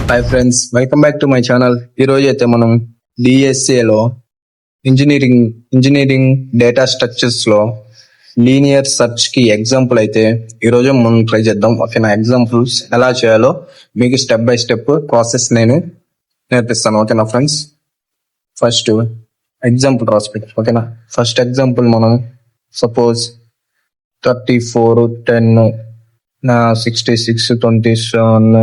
Hi friends, welcome back to my channel. ఈరోజు అయితే మనం డిఎస్ఏలో ఇంజనీరింగ్ డేటా స్ట్రక్చర్స్ లో లీనియర్ సర్చ్ కి ఎగ్జాంపుల్ అయితే ఈరోజు మనం ట్రై చేద్దాం. ఓకేనా, ఎగ్జాంపుల్స్ ఎలా చేయాలో మీకు స్టెప్ బై స్టెప్ ప్రాసెస్ నేను నేర్పిస్తాను. ఓకేనా ఫ్రెండ్స్, ఫస్ట్ ఎగ్జాంపుల్ రాసిపెట్టు. ఓకేనా, ఫస్ట్ ఎగ్జాంపుల్ మనం సపోజ్ 34, 10, 66, 27,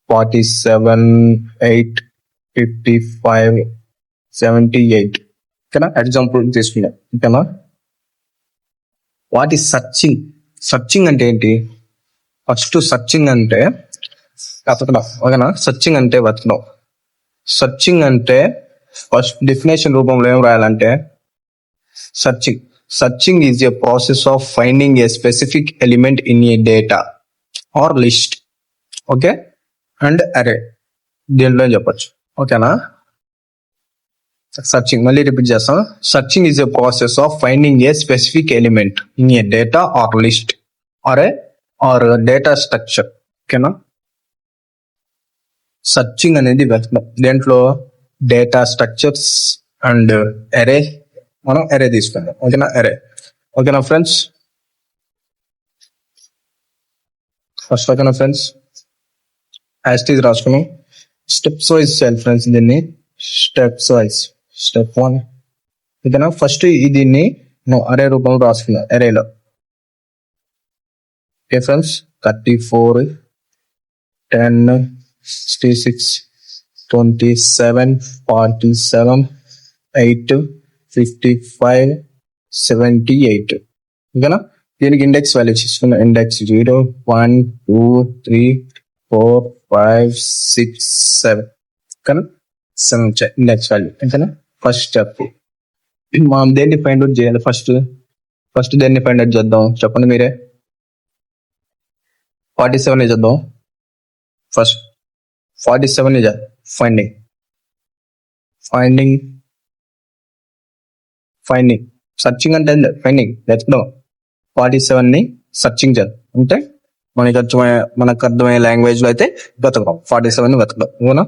47, 8, 55, 78. ఓకేనా, ఎగ్జాంపుల్ తీసుకున్నాం. ఓకేనా, వాట్ ఈస్ సర్చింగ్? సర్చింగ్ అంటే ఏంటి? ఫస్ట్ సర్చింగ్ అంటే వెతకడం. ఓకేనా, సర్చింగ్ అంటే వెతకడం. సర్చింగ్ అంటే ఫస్ట్ డెఫినేషన్ రూపంలో ఏం రాయాలంటే, Searching is a process of finding a specific element in a data or list, okay, and array. దీంట్లో చెప్పచ్చు. ఓకేనా, సర్చింగ్ మళ్ళీ రిపీట్ చేస్తాం. Searching is a process of finding a specific element in a data or list or data structure. ఓకేనా, searching అనేది వెతకడం. దేంట్లో? Data structures and అరే. మనం అరే తీసుకుందాం. ఓకేనా, అరే. ఓకేనా ఫ్రెండ్స్, ఫస్ట్ ఓకేనా ఫ్రెండ్స్, యాస్టీజ్ రాసుకున్నాం. స్టెప్స్ వైజ్ చేయాలి ఫ్రెండ్స్, దీన్ని స్టెప్స్ వైజ్. స్టెప్ 1. ఓకేనా, ఫస్ట్ దీన్ని అరే రూపంలో రాసుకున్నాం. అరేలో ఓకే ఫ్రెండ్స్, 34, 10, 66, 27, 47, 8, 55, 78. ఓకేనా, దీనికి ఇండెక్స్ వాల్యూస్ ఇస్తున్నా. ఇండెక్స్ 0, 1, 2, 3, 4, 5, 6, 7. ఓకేనా, 7 ఇండెక్స్ వాల్యూ. ఓకేనా, ఫస్ట్ స్టెప్ మనం దేన్ని ఫైండ్ అవుట్ చేయాలి? ఫస్ట్ దేన్ని ఫైండ్ అవుట్ చేద్దాం చెప్పండి మీరే. 47 చేద్దాం. ఫస్ట్ 47 ఫైండింగ్ సర్చింగ్ అంటే ఫైండింగ్ వెతకడం. 47 ని సర్చింగ్ చేయాలి అంటే మనకు అర్థమయ్యే లాంగ్వేజ్ లో అయితే వెతకడం. 47 ని వెతకడం. ఓకేనా,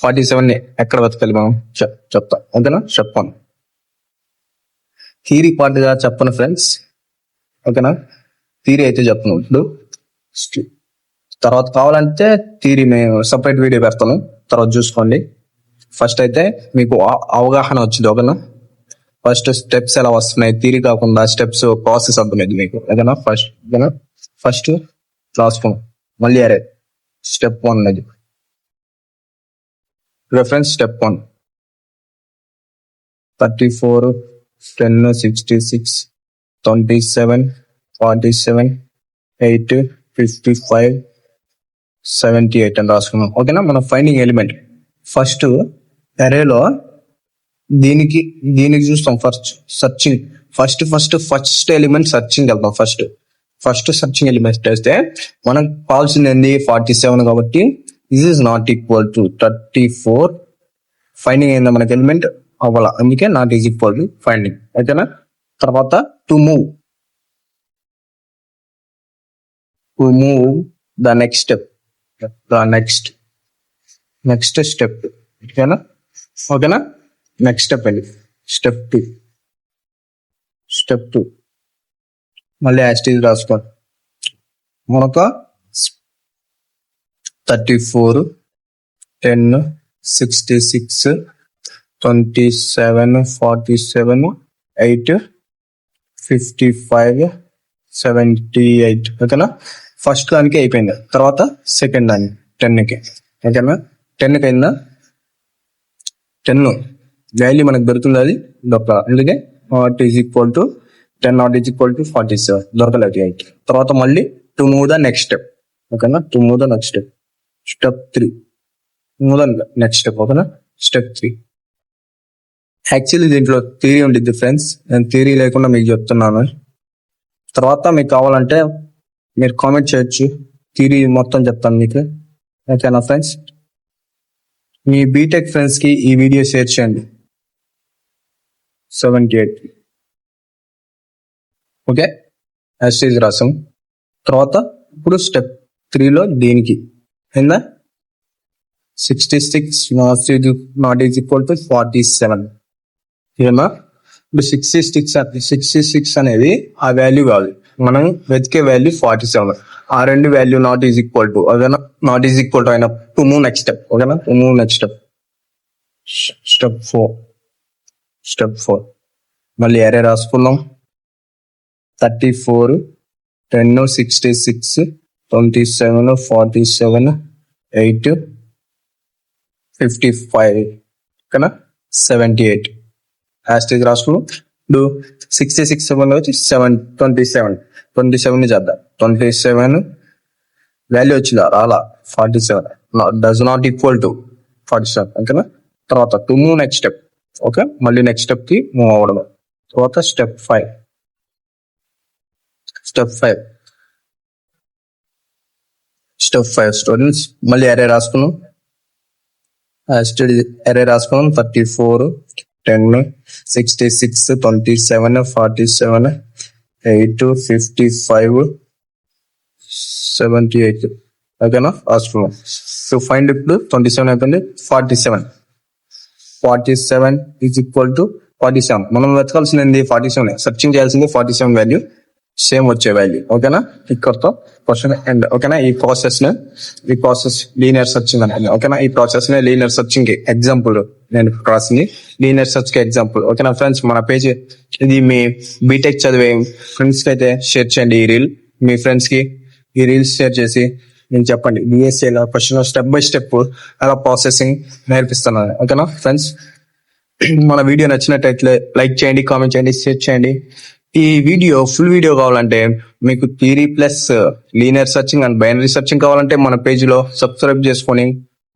47 ని ఎక్కడ వెతకాలి మనం చెప్తాం. ఓకేనా, చెప్పాను. థియరీ పార్ట్ గా చెప్పను ఫ్రెండ్స్. ఓకేనా, థియరీ అయితే చెప్పను. ఇప్పుడు తర్వాత కావాలంటే థియరీ మేము సపరేట్ వీడియో పెడతాను, తర్వాత చూసుకోండి. ఫస్ట్ అయితే మీకు అవగాహన వచ్చింది. ఓకేనా, ఫస్ట్ స్టెప్స్ ఎలా వస్తున్నాయి, థియరీ కాకుండా స్టెప్స్ ప్రాసెస్ అర్థమైంది మీకు. ఓకేనా, ఫస్ట్ రాసుకున్నాం. మళ్ళీ అరే స్టెప్ 1 అనేది రెఫరెన్స్. స్టెప్ 1 34, 10, 66, 27, 47, 8, 55, 78 అని రాసుకున్నాం. ఓకేనా, మన ఫైండింగ్ ఎలిమెంట్ ఫస్ట్ అరేలో దీనికి చూస్తాం. ఫస్ట్ ఎలిమెంట్ సర్చింగ్ వెళ్తాం. ఫస్ట్ సర్చింగ్ ఎలిమెంట్ వేస్తే మనకు కావాల్సింది 47 కాబట్టి this is not equal to 34. Finding అయిందా మనకి? ఎలిమెంట్ అవ్వాల, అందుకే not is equal to finding. ఓకేనా, తర్వాత to move the next step. Next step. ఓకేనా, నెక్స్ట్ స్టెప్ అండి. స్టెప్ 2 మళ్ళీ యాస్టీజ్ రాసుకోండి. మనకు 34, 10, 66, 27, 47, 8, 55, 78. ఓకేనా, ఫస్ట్ దానికి అయిపోయింది. తర్వాత సెకండ్ దానికి 10కి. ఓకేనా, 10కి అయిందా? 10 వాల్యూ మనకు దొరుకుతుంది, అది దొరకాలి. అందుకే not is equal to 10, not is equal to 47 దొరకలేదు 8. తర్వాత మళ్ళీ to move the next step. ఓకేనా, to move the next step. Step 3 move the next step. ఓకేనా, స్టెప్ 3. యాక్చువల్లీ దీంట్లో థియరీ ఉంటుంది ఫ్రెండ్స్, నేను థియరీ లేకుండా మీకు చెప్తున్నాను. తర్వాత మీకు కావాలంటే మీరు కామెంట్ చేయొచ్చు, థియరీ మొత్తం చెప్తాను మీకు. ఓకేనా ఫ్రెండ్స్, మీ బీటెక్ ఫ్రెండ్స్ కి ఈ వీడియో షేర్ చేయండి. 78. ఓకే, యాస్టీజ్ రాసాం. తర్వాత ఇప్పుడు స్టెప్ 3లో దీనికి అయిందా? 66 not is equal to 47. ఏమా ఇప్పుడు 66 అనేది ఆ వాల్యూ కాదు, మనం వెతికే వాల్యూ 47. ఆ రెండు value not is equal to, ఓకేనా, నాట్ ఈజ్ ఈక్వల్ టు అయినా టు మూవ్ నెక్స్ట్ స్టెప్, ఓకేనా, టు మూవ్ నెక్స్ట్ స్టెప్ 4 మళ్ళీ అరే రాసుకున్నాం. 34 10 66 27 47 8 55 ఓకేనా 78 హ్యాస్టేజ్ రాసుకున్నాం. ఇప్పుడు 66 వచ్చి 27 చేద్దాం. 27 వాల్యూ వచ్చిందా, రాలా, 47 డస్ నాట్ ఈక్వల్ టు 47, ఓకేనా. తర్వాత to move next step, okay, మళ్ళీ నెక్స్ట్ స్టెప్ కి మూవ్ అవ్వడం. తర్వాత స్టెప్ 5 స్టూడెంట్స్ మళ్ళీ అరే రాసుకున్నాం. అరే రాసుకున్నాం. 34 10 66 27 47 8 55 78 ఓకేనా రాసుకున్నాం. సో ఫైండ్ ఇప్పుడు 27 అయిపోయింది. 47 ఈజ్ ఈక్వల్ టు 47. మనం వెతకాల్సింది 47, సెర్చింగ్ చేయాల్సింది 47 వాల్యూ, సేమ్ వచ్చే వాల్యూ, ఓకేనా. ఇక్కడతో క్వశ్చన్ ఎండ్, ఓకేనా. ఈ ప్రాసెస్ లీనియర్ సర్చింగ్ అంటే, ఓకేనా. ఈ ప్రాసెస్ ని లీనియర్ సర్చింగ్ కి ఎగ్జాంపుల్ నేను రాసింది, లీనియర్ సర్చ్ కి ఎగ్జాంపుల్, ఓకేనా ఫ్రెండ్స్. మన పేజ్ ఇది మీ బీటెక్ చదివే ఫ్రెండ్స్ కి అయితే షేర్ చేయండి. ఈ రీల్ మీ ఫ్రెండ్స్ కి ఈ రీల్స్ షేర్ చేసి నేను చెప్పండి డిఎస్సీ ఎలా క్వశ్చన్ స్టెప్ బై స్టెప్ ఎలా ప్రాసెసింగ్ నేర్పిస్తున్నాను, ఓకేనా ఫ్రెండ్స్. మన వీడియో నచ్చినట్టయితే లైక్ చేయండి, కామెంట్ చేయండి, షేర్ చేయండి. ఈ వీడియో ఫుల్ వీడియో కావాలంటే, మీకు theory plus linear searching and binary searching కావాలంటే మన పేజ్ లో సబ్స్క్రైబ్ చేసుకొని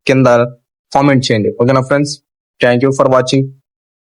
కింద కామెంట్ చేయండి, ఓకేనా friends. Thank you for watching.